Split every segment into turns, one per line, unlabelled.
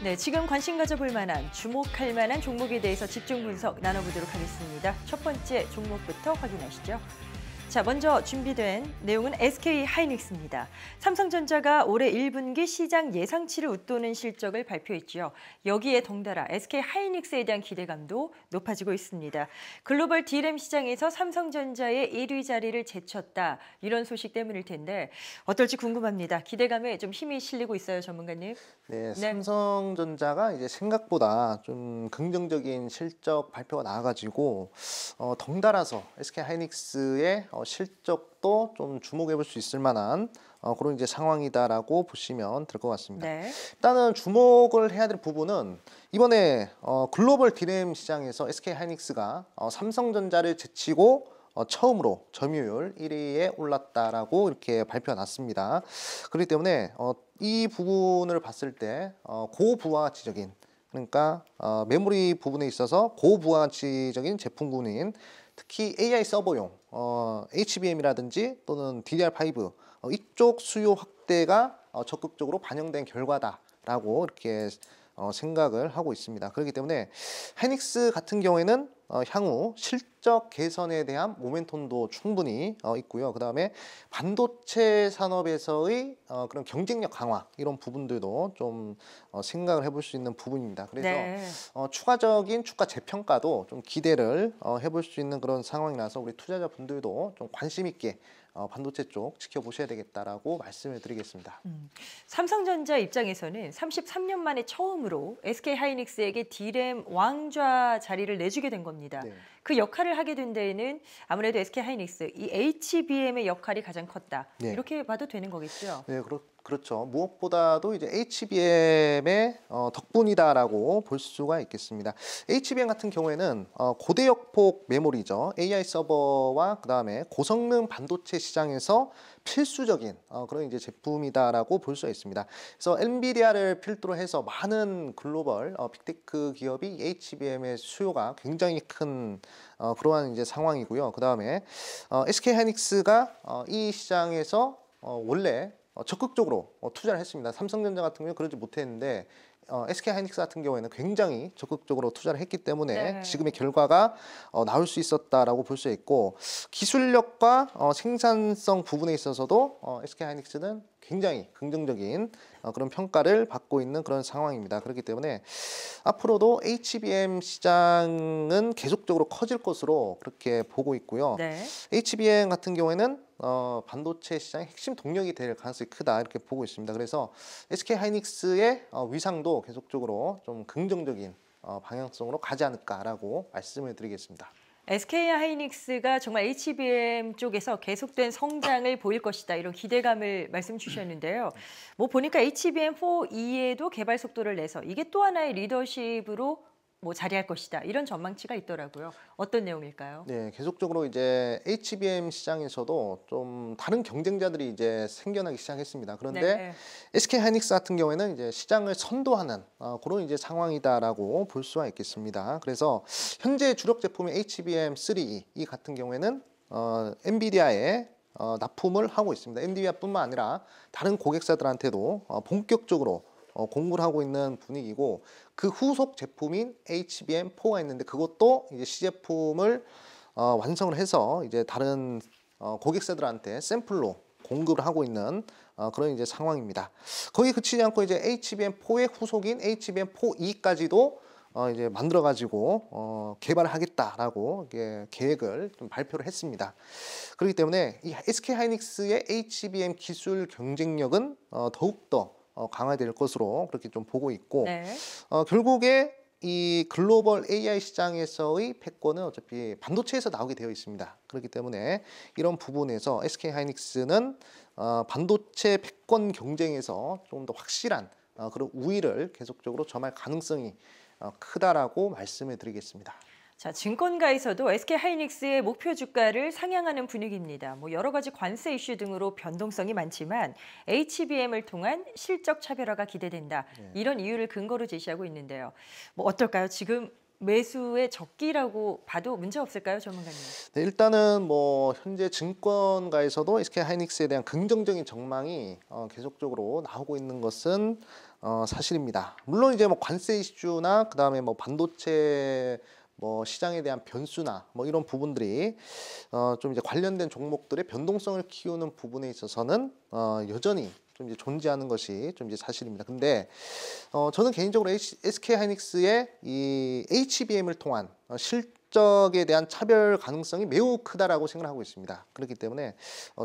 네, 지금 관심 가져볼 만한, 주목할 만한 종목에 대해서 집중 분석 나눠보도록 하겠습니다. 첫 번째 종목부터 확인하시죠. 자, 먼저 준비된 내용은 SK하이닉스입니다. 삼성전자가 올해 1분기 시장 예상치를 웃도는 실적을 발표했지요. 여기에 덩달아 SK하이닉스에 대한 기대감도 높아지고 있습니다. 글로벌 D램 시장에서 삼성전자의 1위 자리를 제쳤다. 이런 소식 때문일 텐데 어떨지 궁금합니다. 기대감에 좀 힘이 실리고 있어요, 전문가님.
네, 삼성전자가 이제 생각보다 좀 긍정적인 실적 발표가 나와가지고 덩달아서 SK하이닉스의 실적도 좀 주목해 볼 수 있을 만한 그런 이제 상황이다라고 보시면 될 것 같습니다.
네.
일단은 주목을 해야 될 부분은 이번에 글로벌 D램 시장에서 SK하이닉스가 삼성전자를 제치고 처음으로 점유율 1위에 올랐다라고 이렇게 발표가 났습니다. 그렇기 때문에 이 부분을 봤을 때 고부가가치적인, 그러니까 메모리 부분에 있어서 고부가가치적인 제품군인 특히 AI 서버용 HBM이라든지 또는 DDR5 이쪽 수요 확대가 적극적으로 반영된 결과다라고 이렇게 생각을 하고 있습니다. 그렇기 때문에 하이닉스 같은 경우에는 향후 실적 개선에 대한 모멘텀도 충분히 있고요. 그 다음에 반도체 산업에서의 그런 경쟁력 강화 이런 부분들도 좀 생각을 해볼 수 있는 부분입니다. 그래서
네.
추가적인 주가 재평가도 좀 기대를 해볼 수 있는 그런 상황이라서 우리 투자자분들도 좀 관심 있게 반도체 쪽 지켜보셔야 되겠다라고 말씀을 드리겠습니다.
삼성전자 입장에서는 33년 만에 처음으로 SK하이닉스에게 D램 왕좌 자리를 내주게 된 겁니다.
네.
그 역할을 하게 된 데에는 아무래도 SK하이닉스, 이 HBM의 역할이 가장 컸다.
네.
이렇게 봐도 되는 거겠죠?
네, 그렇죠. 무엇보다도 이제 HBM의 덕분이다라고 볼 수가 있겠습니다. HBM 같은 경우에는 고대역폭 메모리죠. AI 서버와 그 다음에 고성능 반도체 시장에서 필수적인 그런 이제 제품이다라고 볼 수가 있습니다. 그래서 엔비디아를 필두로 해서 많은 글로벌 빅테크 기업이 HBM의 수요가 굉장히 큰 그러한 이제 상황이고요. 그 다음에 SK하이닉스가 이 시장에서 원래 적극적으로 투자를 했습니다. 삼성전자 같은 경우는 그러지 못했는데 SK하이닉스 같은 경우에는 굉장히 적극적으로 투자를 했기 때문에
네.
지금의 결과가 나올 수 있었다라고 볼 수 있고, 기술력과 생산성 부분에 있어서도 SK하이닉스는 굉장히 긍정적인 그런 평가를 받고 있는 그런 상황입니다. 그렇기 때문에 앞으로도 HBM 시장은 계속적으로 커질 것으로 그렇게 보고 있고요.
네.
HBM 같은 경우에는 반도체 시장의 핵심 동력이 될 가능성이 크다 이렇게 보고 있습니다. 그래서 SK하이닉스의 위상도 계속적으로 좀 긍정적인 방향성으로 가지 않을까라고 말씀을 드리겠습니다.
SK하이닉스가 정말 HBM 쪽에서 계속된 성장을 보일 것이다. 이런 기대감을 말씀 주셨는데요. 뭐 보니까 HBM4E에도 개발 속도를 내서 이게 또 하나의 리더십으로 뭐 자리할 것이다. 이런 전망치가 있더라고요. 어떤 내용일까요?
네, 계속적으로 이제 HBM 시장에서도 좀 다른 경쟁자들이 이제 생겨나기 시작했습니다. 그런데
네.
SK하이닉스 같은 경우에는 이제 시장을 선도하는 그런 이제 상황이다라고 볼 수가 있겠습니다. 그래서 현재 주력 제품인 HBM3E 이 같은 경우에는 엔비디아에 납품을 하고 있습니다. 엔비디아뿐만 아니라 다른 고객사들한테도 본격적으로 공부를 하고 있는 분위기고, 그 후속 제품인 HBM4가 있는데 그것도 이제 시제품을 완성을 해서 이제 다른 고객사들한테 샘플로 공급을 하고 있는 그런 이제 상황입니다. 거기 그치지 않고 이제 HBM4의 후속인 HBM4E까지도 이제 만들어 가지고 개발을 하겠다라고 계획을 좀 발표를 했습니다. 그렇기 때문에 이 SK하이닉스의 HBM 기술 경쟁력은 더욱더 강화될 것으로 그렇게 좀 보고 있고,
네.
결국에 이 글로벌 AI 시장에서의 패권은 어차피 반도체에서 나오게 되어 있습니다. 그렇기 때문에 이런 부분에서 SK하이닉스는 반도체 패권 경쟁에서 좀 더 확실한 그런 우위를 계속적으로 점할 가능성이 크다라고 말씀을 드리겠습니다.
자, 증권가에서도 SK하이닉스의 목표 주가를 상향하는 분위기입니다. 뭐 여러 가지 관세 이슈 등으로 변동성이 많지만 HBM을 통한 실적 차별화가 기대된다. 이런 이유를 근거로 제시하고 있는데요. 뭐 어떨까요? 지금 매수의 적기라고 봐도 문제 없을까요, 전문가님?
네, 일단은 뭐 현재 증권가에서도 SK 하이닉스에 대한 긍정적인 전망이 계속적으로 나오고 있는 것은 사실입니다. 물론 이제 뭐 관세 이슈나 그다음에 뭐 반도체 뭐 시장에 대한 변수나 뭐 이런 부분들이 좀 이제 관련된 종목들의 변동성을 키우는 부분에 있어서는 여전히 좀 이제 존재하는 것이 좀 이제 사실입니다. 근데 저는 개인적으로 SK 하이닉스의 이 HBM을 통한 실적에 대한 차별 가능성이 매우 크다라고 생각하고 있습니다. 그렇기 때문에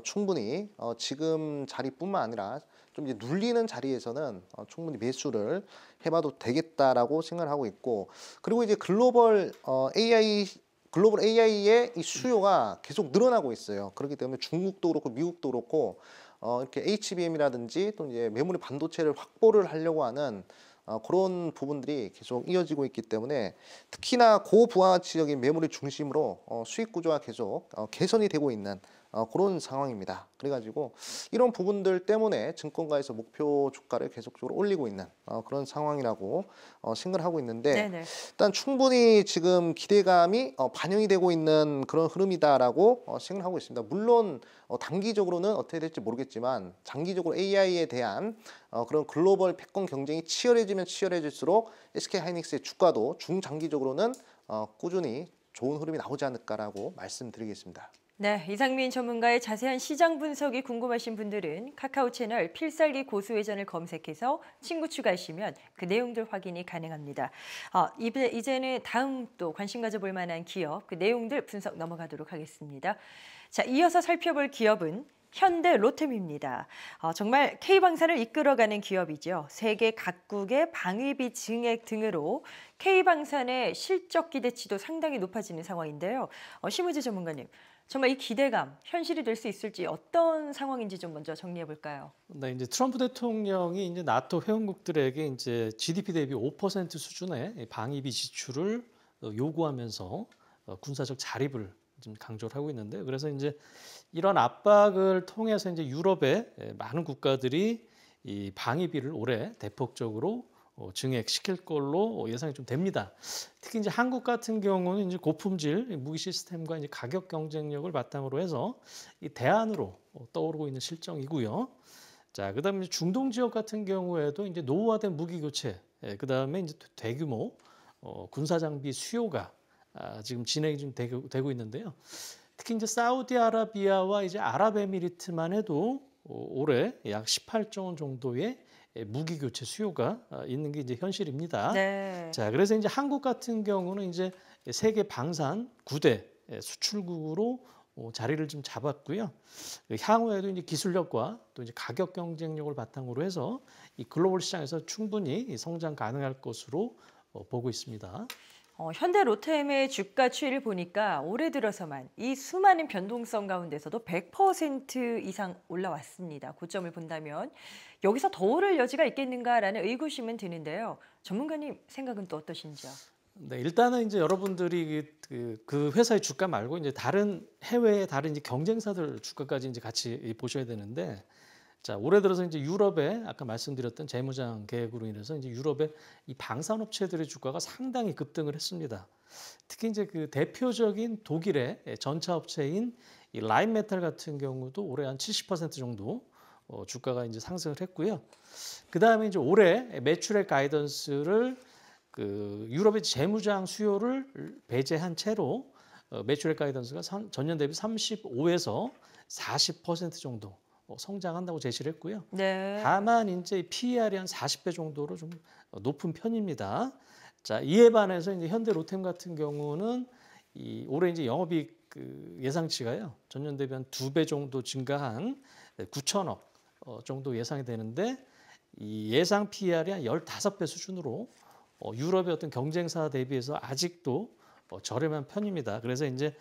충분히 지금 자리뿐만 아니라 좀 이제 눌리는 자리에서는 충분히 매수를 해봐도 되겠다라고 생각을 하고 있고, 그리고 이제 글로벌 AI의 이 수요가 계속 늘어나고 있어요. 그렇기 때문에 중국도 그렇고 미국도 그렇고 이렇게 HBM이라든지 또 이제 메모리 반도체를 확보를 하려고 하는 그런 부분들이 계속 이어지고 있기 때문에 특히나 고부가가치적인 메모리 중심으로 수익 구조가 계속 개선이 되고 있는 그런 상황입니다. 그래가지고 이런 부분들 때문에 증권가에서 목표 주가를 계속적으로 올리고 있는 그런 상황이라고 생각을 하고 있는데,
네네.
일단 충분히 지금 기대감이 반영이 되고 있는 그런 흐름이다라고 생각을 하고 있습니다. 물론 단기적으로는 어떻게 될지 모르겠지만 장기적으로 AI에 대한 그런 글로벌 패권 경쟁이 치열해지면 치열해질수록 SK 하이닉스의 주가도 중장기적으로는 꾸준히 좋은 흐름이 나오지 않을까라고 말씀드리겠습니다.
네, 이상민 전문가의 자세한 시장 분석이 궁금하신 분들은 카카오 채널 필살기 고수회전을 검색해서 친구 추가하시면 그 내용들 확인이 가능합니다. 이제는 다음 또 관심 가져볼 만한 기업, 그 내용들 분석 넘어가도록 하겠습니다. 자, 이어서 살펴볼 기업은 현대 로템입니다. 정말 K방산을 이끌어가는 기업이죠. 세계 각국의 방위비 증액 등으로 K방산의 실적 기대치도 상당히 높아지는 상황인데요. 심우재 전문가님, 정말 이 기대감 현실이 될 수 있을지 어떤 상황인지 좀 먼저 정리해 볼까요?
네, 이제 트럼프 대통령이 이제 나토 회원국들에게 이제 GDP 대비 5% 수준의 방위비 지출을 요구하면서 군사적 자립을 좀 강조를 하고 있는데, 그래서 이제 이런 압박을 통해서 이제 유럽의 많은 국가들이 이 방위비를 올해 대폭적으로 증액시킬 걸로 예상이 좀 됩니다. 특히 이제 한국 같은 경우는 이제 고품질 무기 시스템과 이제 가격 경쟁력을 바탕으로 해서 이 대안으로 떠오르고 있는 실정이고요. 자, 그다음에 중동 지역 같은 경우에도 이제 노후화된 무기 교체, 그다음에 이제 대규모 군사 장비 수요가 지금 진행이 좀 되고 있는데요. 특히 이제 사우디아라비아와 이제 아랍에미리트만 해도 올해 약 18조 원 정도의 무기 교체 수요가 있는 게 이제 현실입니다.
네.
자, 그래서 이제 한국 같은 경우는 이제 세계 방산 9대 수출국으로 자리를 좀 잡았고요. 향후에도 이제 기술력과 또 이제 가격 경쟁력을 바탕으로 해서 이 글로벌 시장에서 충분히 성장 가능할 것으로 보고 있습니다.
현대 로템의 주가 추이를 보니까 올해 들어서만 이 수많은 변동성 가운데서도 100% 이상 올라왔습니다. 고점을 본다면 여기서 더 오를 여지가 있겠는가라는 의구심은 드는데요. 전문가님 생각은 또 어떠신지요?
네, 일단은 이제 여러분들이 그 회사의 주가 말고 이제 다른 해외의 다른 이제 경쟁사들 주가까지 이제 같이 보셔야 되는데, 자, 올해 들어서 이제 유럽에 아까 말씀드렸던 재무장 계획으로 인해서 이제 유럽의 이 방산업체들의 주가가 상당히 급등을 했습니다. 특히 이제 그 대표적인 독일의 전차 업체인 이 라인메탈 같은 경우도 올해 한 70% 정도 주가가 이제 상승을 했고요. 그 다음에 이제 올해 매출액 가이던스를 그 유럽의 재무장 수요를 배제한 채로 매출액 가이던스가 전년 대비 35에서 40% 정도 성장한다고 제시를 했고요.
네.
다만 이제 PER이 한 40배 정도로 좀 높은 편입니다. 자, 이에 반해서 이제 현대 로템 같은 경우는 이 올해 이제 영업이익 그 예상치가요, 전년 대비 한 2배 정도 증가한 9천억 정도 예상이 되는데, 이 예상 PER이 한 15배 수준으로 유럽의 어떤 경쟁사 대비해서 아직도 저렴한 편입니다. 그래서 이제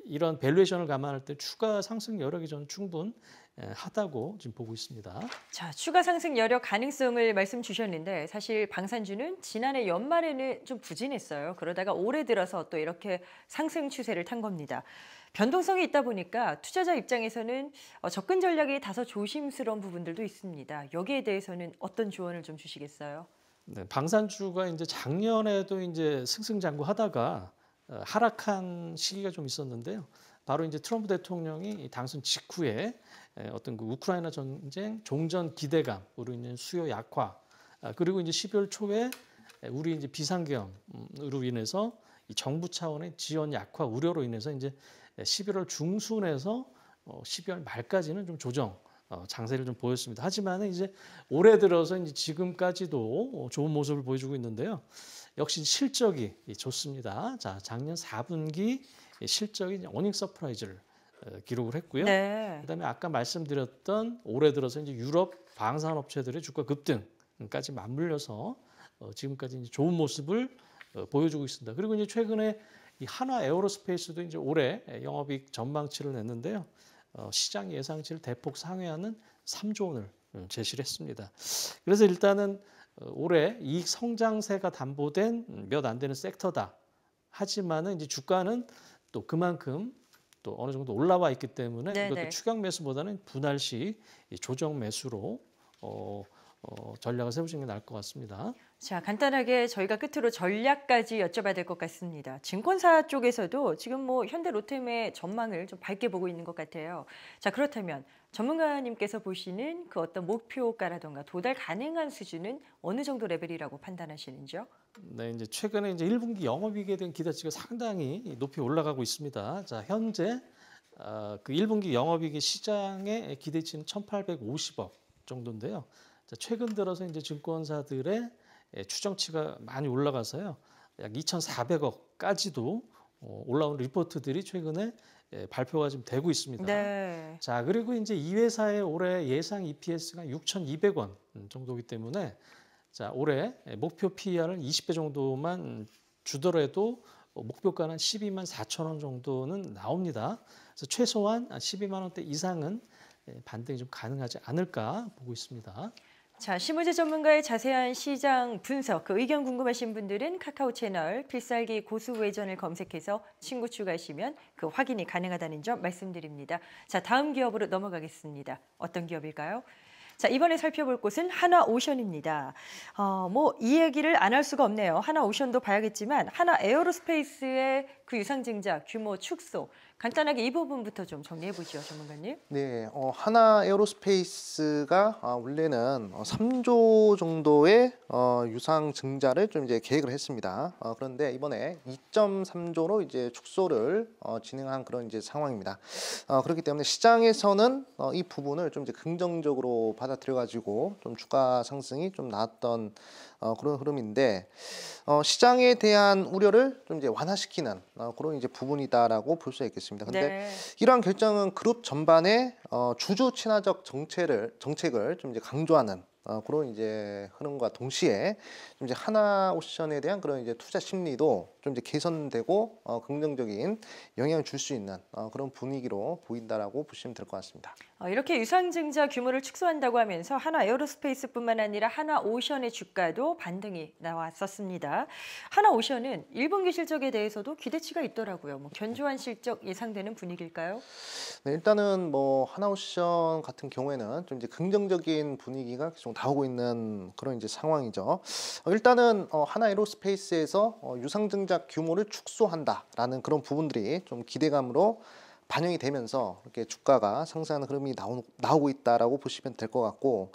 이런 밸류에이션을 감안할 때 추가 상승 여력이 저는 충분하다고 지금 보고 있습니다.
자, 추가 상승 여력 가능성을 말씀 주셨는데 사실 방산주는 지난해 연말에는 좀 부진했어요. 그러다가 올해 들어서 또 이렇게 상승 추세를 탄 겁니다. 변동성이 있다 보니까 투자자 입장에서는 접근 전략이 다소 조심스러운 부분들도 있습니다. 여기에 대해서는 어떤 조언을 좀 주시겠어요?
네, 방산주가 이제 작년에도 이제 승승장구하다가 하락한 시기가 좀 있었는데요. 바로 이제 트럼프 대통령이 당선 직후에 어떤 그 우크라이나 전쟁 종전 기대감으로 인한 수요 약화, 그리고 이제 12월 초에 우리 이제 비상계엄으로 인해서 이 정부 차원의 지원 약화 우려로 인해서 이제 11월 중순에서 12월 말까지는 좀 조정 장세를 좀 보였습니다. 하지만 이제 올해 들어서 이제 지금까지도 좋은 모습을 보여주고 있는데요. 역시 실적이 좋습니다. 자, 작년 4분기 실적이 어닝 서프라이즈를 기록을 했고요.
네.
그다음에 아까 말씀드렸던 올해 들어서 이제 유럽 방산업체들의 주가 급등까지 맞물려서 지금까지 이제 좋은 모습을 보여주고 있습니다. 그리고 이제 최근에 이 한화 에어로스페이스도 이제 올해 영업이익 전망치를 냈는데요. 시장 예상치를 대폭 상회하는 3조 원을 제시를 했습니다. 그래서 일단은 올해 이익 성장세가 담보된 몇 안 되는 섹터다. 하지만은 이제 주가는 또 그만큼 또 어느 정도 올라와 있기 때문에
네네.
이것도 추격 매수보다는 분할 시 조정 매수로 전략을 세우시는 게 나을 것 같습니다.
자, 간단하게 저희가 끝으로 전략까지 여쭤봐야 될 것 같습니다. 증권사 쪽에서도 지금 뭐 현대 로템의 전망을 좀 밝게 보고 있는 것 같아요. 자, 그렇다면 전문가님께서 보시는 그 어떤 목표가라던가 도달 가능한 수준은 어느 정도 레벨이라고 판단하시는지요?
네, 이제 최근에 이제 1분기 영업이익에 대한 기대치가 상당히 높이 올라가고 있습니다. 자, 현재 그 1분기 영업이익의 시장의 기대치는 1,850억 정도인데요. 자, 최근 들어서 이제 증권사들의 추정치가 많이 올라가서요. 약 2,400억까지도 올라온 리포트들이 최근에 발표가 좀 되고 있습니다.
네.
자, 그리고 이제 이 회사의 올해 예상 EPS가 6,200원 정도이기 때문에 자, 올해 목표 PER은 20배 정도만 주더라도 목표가는 12만 4천 원 정도는 나옵니다. 그래서 최소한 12만 원대 이상은 반등이 좀 가능하지 않을까 보고 있습니다.
자, 심우재 전문가의 자세한 시장 분석, 그 의견 궁금하신 분들은 카카오 채널 필살기 고수외전을 검색해서 친구 추가하시면 그 확인이 가능하다는 점 말씀드립니다. 자, 다음 기업으로 넘어가겠습니다. 어떤 기업일까요? 자, 이번에 살펴볼 곳은 하나오션입니다. 뭐 이 얘기를 안 할 수가 없네요. 하나오션도 봐야겠지만 하나 에어로스페이스의 그 유상증자 규모 축소, 간단하게 이 부분부터 좀 정리해 보시죠, 전문가님.
네, 하나 에어로스페이스가 원래는 3조 정도의 유상 증자를 좀 이제 계획을 했습니다. 그런데 이번에 2.3조로 이제 축소를 진행한 그런 이제 상황입니다. 그렇기 때문에 시장에서는 이 부분을 좀 이제 긍정적으로 받아들여가지고 좀 주가 상승이 좀 나왔던 그런 흐름인데 시장에 대한 우려를 좀 이제 완화시키는 그런 이제 부분이다라고 볼 수 있겠습니다. 근데
네.
이러한 결정은 그룹 전반의 주주 친화적 정책을 좀 이제 강조하는 그런 이제 흐름과 동시에 좀 이제 하나오션에 대한 그런 이제 투자 심리도 좀 이제 개선되고 긍정적인 영향을 줄 수 있는 그런 분위기로 보인다라고 보시면 될 것 같습니다.
이렇게 유상증자 규모를 축소한다고 하면서 하나 에어로스페이스뿐만 아니라 하나오션의 주가도 반등이 나왔었습니다. 하나오션은 1분기 실적에 대해서도 기대치가 있더라고요. 뭐 견조한 실적 예상되는 분위기일까요?
네, 일단은 뭐 하나오션 같은 경우에는 좀 이제 긍정적인 분위기가 계속 나오고 있는 그런 이제 상황이죠. 일단은 하나 에어로스페이스에서 유상증자 규모를 축소한다라는 그런 부분들이 좀 기대감으로 반영이 되면서 이렇게 주가가 상승하는 흐름이 나오고 있다라고 보시면 될 것 같고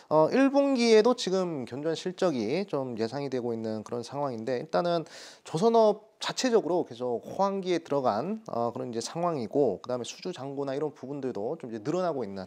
1분기에도 지금 견조한 실적이 좀 예상이 되고 있는 그런 상황인데 일단은 조선업 자체적으로 계속 호황기에 들어간 그런 이제 상황이고 그다음에 수주 잔고나 이런 부분들도 좀 이제 늘어나고 있는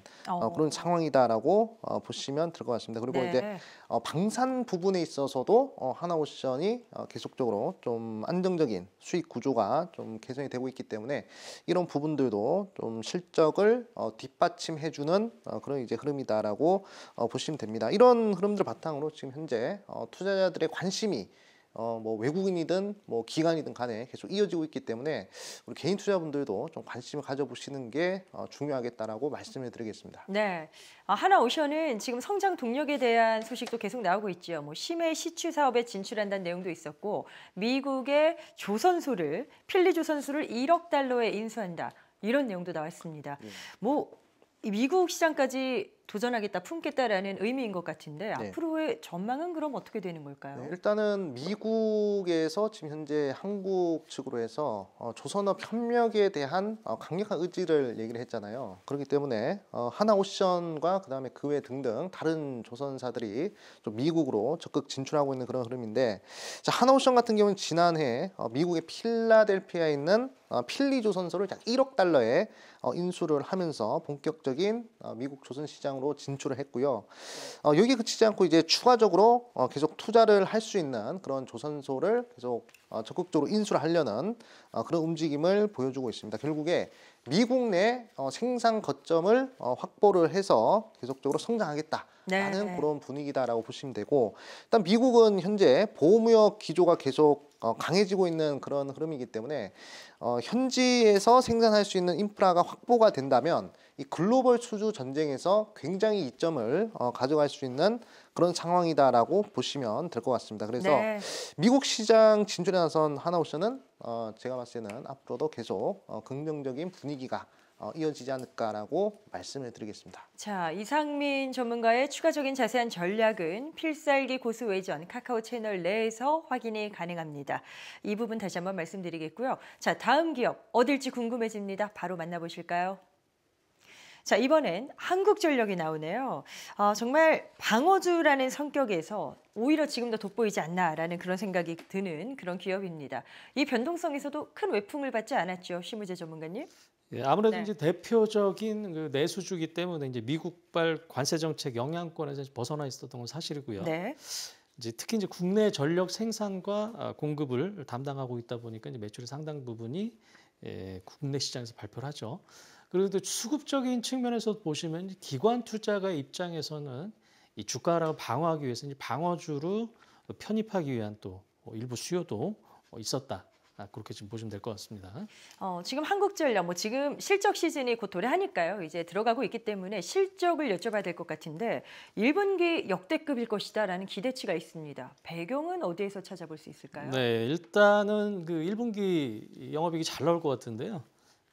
그런 상황이다라고 보시면 될 것 같습니다. 그리고
네.
이제 방산 부분에 있어서도 하나오션이 계속적으로 좀 안정적인 수익 구조가 좀 개선이 되고 있기 때문에 이런 부분들도 좀 실적을 뒷받침해주는 그런 이제 흐름이다라고 보시면 됩니다. 이런 흐름들 바탕으로 지금 현재 투자자들의 관심이 뭐 외국인이든 뭐 기관이든 간에 계속 이어지고 있기 때문에 우리 개인 투자분들도 좀 관심을 가져보시는 게 중요하겠다라고 말씀을 드리겠습니다.
네, 하나오션은 지금 성장 동력에 대한 소식도 계속 나오고 있죠. 뭐 심해 시추 사업에 진출한다는 내용도 있었고 미국의 필리 조선소를 1억 달러에 인수한다 이런 내용도 나왔습니다. 뭐 이 미국 시장까지 도전하겠다, 품겠다라는 의미인 것 같은데
네.
앞으로의 전망은 그럼 어떻게 되는
네,
걸까요?
일단은 미국에서 지금 현재 한국 측으로 해서 조선업 협력에 대한 강력한 의지를 얘기를 했잖아요. 그렇기 때문에 하나오션과 그다음에 그 외 등등 다른 조선사들이 좀 미국으로 적극 진출하고 있는 그런 흐름인데, 자, 하나오션 같은 경우는 지난해 미국의 필라델피아에 있는 필리 조선소를 약 1억 달러에 인수를 하면서 본격적인 미국 조선 시장으로 진출을 했고요. 여기에 그치지 않고 이제 추가적으로 계속 투자를 할 수 있는 그런 조선소를 계속 적극적으로 인수를 하려는 그런 움직임을 보여주고 있습니다. 결국에 미국 내 생산 거점을 확보를 해서 계속적으로 성장하겠다라는
네.
그런 분위기다라고 보시면 되고, 일단 미국은 현재 보호무역 기조가 계속 강해지고 있는 그런 흐름이기 때문에 현지에서 생산할 수 있는 인프라가 확보가 된다면 이 글로벌 수주 전쟁에서 굉장히 이점을 가져갈 수 있는 그런 상황이다라고 보시면 될 것 같습니다. 그래서
네.
미국 시장 진출에 나선 하나오션은 제가 봤을 때는 앞으로도 계속 긍정적인 분위기가 이어지지 않을까라고 말씀을 드리겠습니다.
자, 이상민 전문가의 추가적인 자세한 전략은 필살기 고수 외전 카카오 채널 내에서 확인이 가능합니다. 이 부분 다시 한번 말씀드리겠고요. 자, 다음 기업 어딜지 궁금해집니다. 바로 만나보실까요? 자, 이번엔 한국전력이 나오네요. 정말 방어주라는 성격에서 오히려 지금 더 돋보이지 않나라는 그런 생각이 드는 그런 기업입니다. 이 변동성에서도 큰 외풍을 받지 않았죠, 심우재 전문가님?
예, 아무래도
네.
이제 대표적인 그 내수주기 때문에 이제 미국발 관세 정책 영향권에서 벗어나 있었던 건 사실이고요.
네.
이제 특히 이제 국내 전력 생산과 공급을 담당하고 있다 보니까 이제 매출의 상당 부분이 국내 시장에서 발표를 하죠. 그리고 또 수급적인 측면에서 보시면 기관 투자가 입장에서는 이 주가를 방어하기 위해서 이제 방어주로 편입하기 위한 또 일부 수요도 있었다. 그렇게 지금 보시면 될 것 같습니다.
지금 한국전력 지금 실적 시즌이 곧 도래하니까요. 이제 들어가고 있기 때문에 실적을 여쭤봐야 될 것 같은데 1분기 역대급일 것이다라는 기대치가 있습니다. 배경은 어디에서 찾아볼 수 있을까요?
네, 일단은 그 1분기 영업이익이 잘 나올 것 같은데요.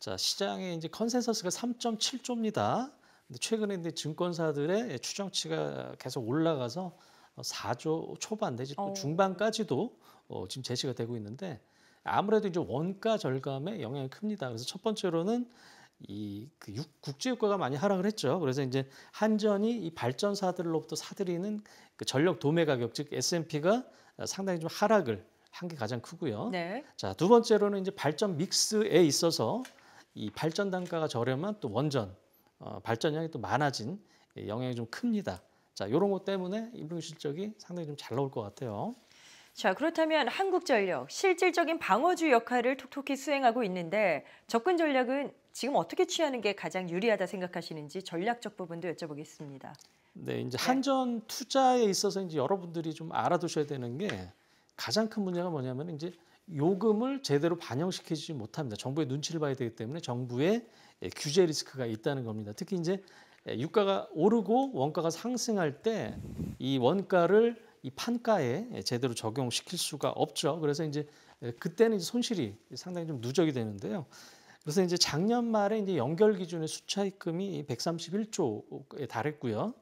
자, 시장의 이제 컨센서스가 3.7조입니다. 근데 최근에 이제 증권사들의 추정치가 계속 올라가서 4조 초반 내지 또
어.
중반까지도 지금 제시가 되고 있는데, 아무래도 이제 원가 절감에 영향이 큽니다. 그래서 첫 번째로는 이그 국제 유가가 많이 하락을 했죠. 그래서 이제 한전이 이 발전사들로부터 사들이는 그 전력 도매 가격, 즉 S&P가 상당히 좀 하락을 한 게 가장 크고요.
네.
자, 두 번째로는 이제 발전 믹스에 있어서 이 발전 단가가 저렴한 또 원전 발전량이 또 많아진 영향이 좀 큽니다. 자, 이런 것 때문에 이분 실적이 상당히 좀 잘 나올 것 같아요.
자, 그렇다면 한국전력 실질적인 방어주 역할을 톡톡히 수행하고 있는데 접근 전략은 지금 어떻게 취하는 게 가장 유리하다 생각하시는지 전략적 부분도 여쭤보겠습니다.
네, 이제
네.
한전 투자에 있어서 이제 여러분들이 좀 알아두셔야 되는 게 가장 큰 문제가 뭐냐면 이제 요금을 제대로 반영시키지 못합니다. 정부의 눈치를 봐야 되기 때문에 정부의 규제 리스크가 있다는 겁니다. 특히 이제 유가가 오르고 원가가 상승할 때 이 원가를 이 판가에 제대로 적용시킬 수가 없죠. 그래서 이제 그때는 이제 손실이 상당히 좀 누적이 되는데요. 그래서 이제 작년 말에 이제 연결 기준의 수차입금이 131조에 달했고요.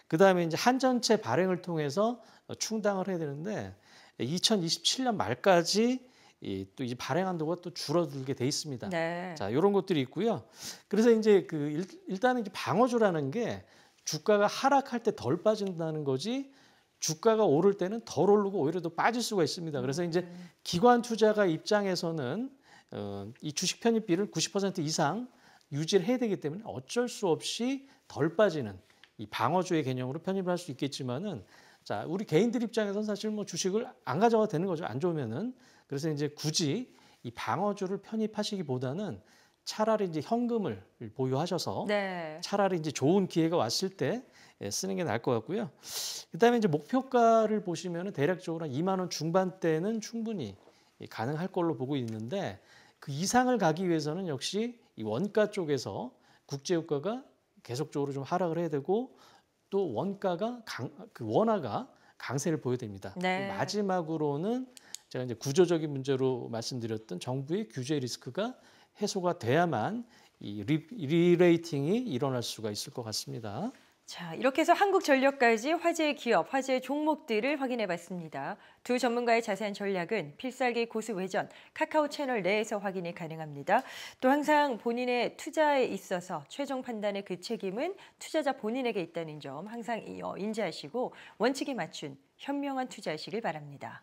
그 다음에 이제 한전채 발행을 통해서 충당을 해야 되는데 2027년 말까지 또 이제 발행 한도가 또 줄어들게 돼 있습니다.
네.
자, 이런 것들이 있고요. 그래서 이제 일단은 이제 방어주라는 게 주가가 하락할 때 덜 빠진다는 거지, 주가가 오를 때는 덜 오르고 오히려 더 빠질 수가 있습니다. 그래서 이제 기관 투자가 입장에서는 이 주식 편입비를 90% 이상 유지를 해야 되기 때문에 어쩔 수 없이 덜 빠지는 이 방어주의 개념으로 편입을 할 수 있겠지만은, 자, 우리 개인들 입장에서는 사실 뭐 주식을 안 가져가도 되는 거죠. 안 좋으면은. 그래서 이제 굳이 이 방어주를 편입하시기보다는 차라리 이제 현금을 보유하셔서
네.
차라리 이제 좋은 기회가 왔을 때 쓰는 게 나을 것 같고요. 그다음에 이제 목표가를 보시면은 대략적으로 2만 원 중반대는 충분히 가능할 걸로 보고 있는데, 그 이상을 가기 위해서는 역시 이 원가 쪽에서 국제 유가가 계속적으로 좀 하락을 해야 되고, 또 원가가 원화가 강세를 보여야 됩니다.
네.
또 마지막으로는 제가 이제 구조적인 문제로 말씀드렸던 정부의 규제 리스크가 해소가 돼야만 이 리레이팅이 일어날 수가 있을 것 같습니다.
자, 이렇게 해서 한국전력까지 화제의 기업, 화제의 종목들을 확인해 봤습니다. 두 전문가의 자세한 전략은 필살기 고수 외전 카카오 채널 내에서 확인이 가능합니다. 또 항상 본인의 투자에 있어서 최종 판단의 그 책임은 투자자 본인에게 있다는 점 항상 인지하시고 원칙에 맞춘 현명한 투자하시길 바랍니다.